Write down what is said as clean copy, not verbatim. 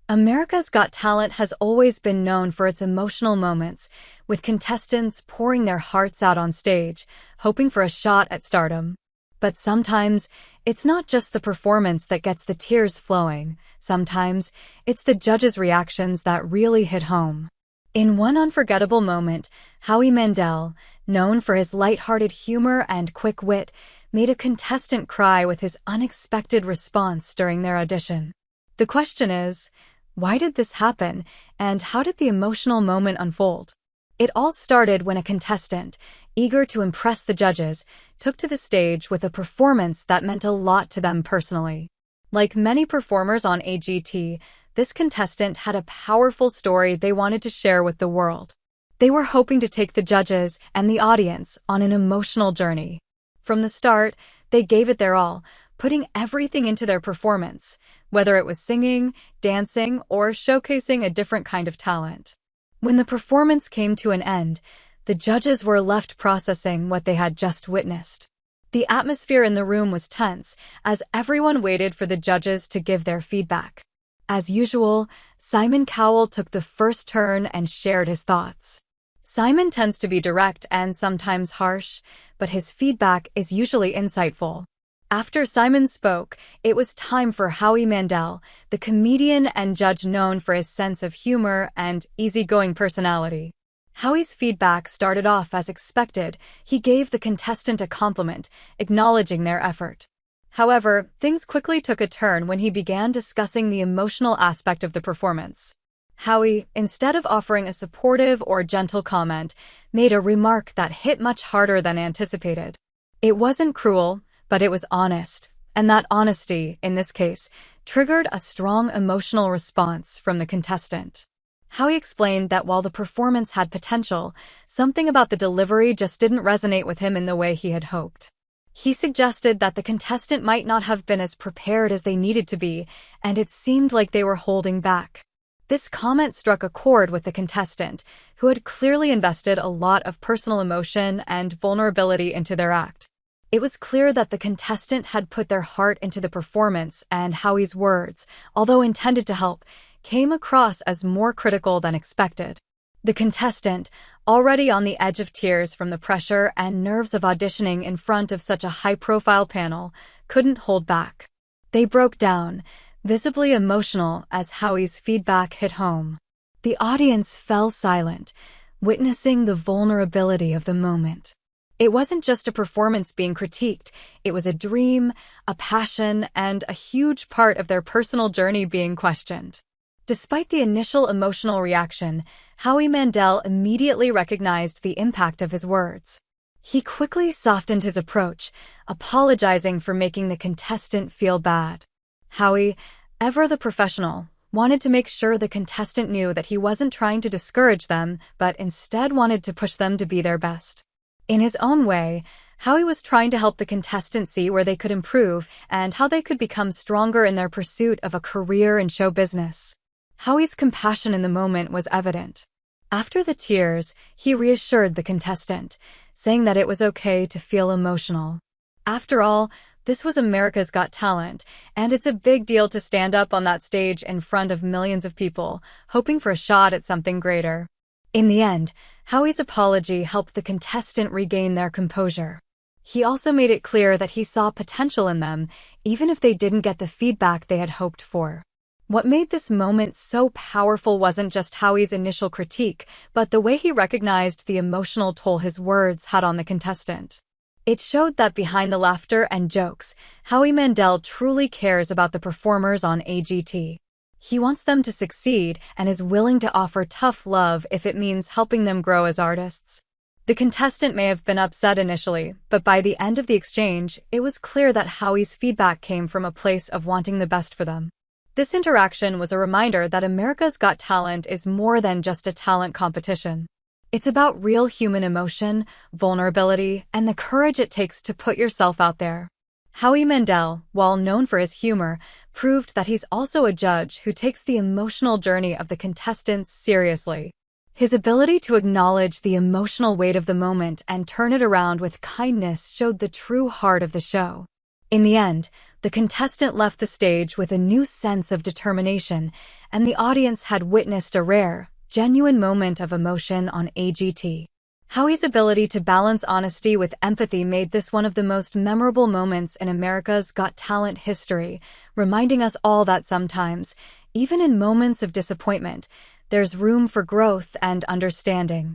America's Got Talent has always been known for its emotional moments, with contestants pouring their hearts out on stage, hoping for a shot at stardom. But sometimes, it's not just the performance that gets the tears flowing. Sometimes, it's the judges' reactions that really hit home. In one unforgettable moment, Howie Mandel, known for his lighthearted humor and quick wit, made a contestant cry with his unexpected response during their audition. The question is, why did this happen, and how did the emotional moment unfold? It all started when a contestant, eager to impress the judges, took to the stage with a performance that meant a lot to them personally. Like many performers on AGT, this contestant had a powerful story they wanted to share with the world. They were hoping to take the judges and the audience on an emotional journey. From the start, they gave it their all, putting everything into their performance, whether it was singing, dancing, or showcasing a different kind of talent. When the performance came to an end, the judges were left processing what they had just witnessed. The atmosphere in the room was tense, as everyone waited for the judges to give their feedback. As usual, Simon Cowell took the first turn and shared his thoughts. Simon tends to be direct and sometimes harsh, but his feedback is usually insightful. After Simon spoke, it was time for Howie Mandel, the comedian and judge known for his sense of humor and easygoing personality. Howie's feedback started off as expected. He gave the contestant a compliment, acknowledging their effort. However, things quickly took a turn when he began discussing the emotional aspect of the performance. Howie, instead of offering a supportive or gentle comment, made a remark that hit much harder than anticipated. It wasn't cruel, but it was honest, and that honesty, in this case, triggered a strong emotional response from the contestant. Howie explained that while the performance had potential, something about the delivery just didn't resonate with him in the way he had hoped. He suggested that the contestant might not have been as prepared as they needed to be, and it seemed like they were holding back. This comment struck a chord with the contestant, who had clearly invested a lot of personal emotion and vulnerability into their act. It was clear that the contestant had put their heart into the performance, and Howie's words, although intended to help, came across as more critical than expected. The contestant, already on the edge of tears from the pressure and nerves of auditioning in front of such a high-profile panel, couldn't hold back. They broke down, visibly emotional as Howie's feedback hit home. The audience fell silent, witnessing the vulnerability of the moment. It wasn't just a performance being critiqued, it was a dream, a passion, and a huge part of their personal journey being questioned. Despite the initial emotional reaction, Howie Mandel immediately recognized the impact of his words. He quickly softened his approach, apologizing for making the contestant feel bad. Howie, ever the professional, wanted to make sure the contestant knew that he wasn't trying to discourage them, but instead wanted to push them to be their best. In his own way, Howie was trying to help the contestant see where they could improve and how they could become stronger in their pursuit of a career in show business. Howie's compassion in the moment was evident. After the tears, he reassured the contestant, saying that it was okay to feel emotional. After all, this was America's Got Talent, and it's a big deal to stand up on that stage in front of millions of people, hoping for a shot at something greater. In the end, Howie's apology helped the contestant regain their composure. He also made it clear that he saw potential in them, even if they didn't get the feedback they had hoped for. What made this moment so powerful wasn't just Howie's initial critique, but the way he recognized the emotional toll his words had on the contestant. It showed that behind the laughter and jokes, Howie Mandel truly cares about the performers on AGT. He wants them to succeed and is willing to offer tough love if it means helping them grow as artists. The contestant may have been upset initially, but by the end of the exchange, it was clear that Howie's feedback came from a place of wanting the best for them. This interaction was a reminder that America's Got Talent is more than just a talent competition. It's about real human emotion, vulnerability, and the courage it takes to put yourself out there. Howie Mandel, while known for his humor, proved that he's also a judge who takes the emotional journey of the contestants seriously. His ability to acknowledge the emotional weight of the moment and turn it around with kindness showed the true heart of the show. In the end, The contestant left the stage with a new sense of determination, and the audience had witnessed a rare, genuine moment of emotion on AGT. Howie's ability to balance honesty with empathy made this one of the most memorable moments in America's Got Talent history, reminding us all that sometimes, even in moments of disappointment, there's room for growth and understanding.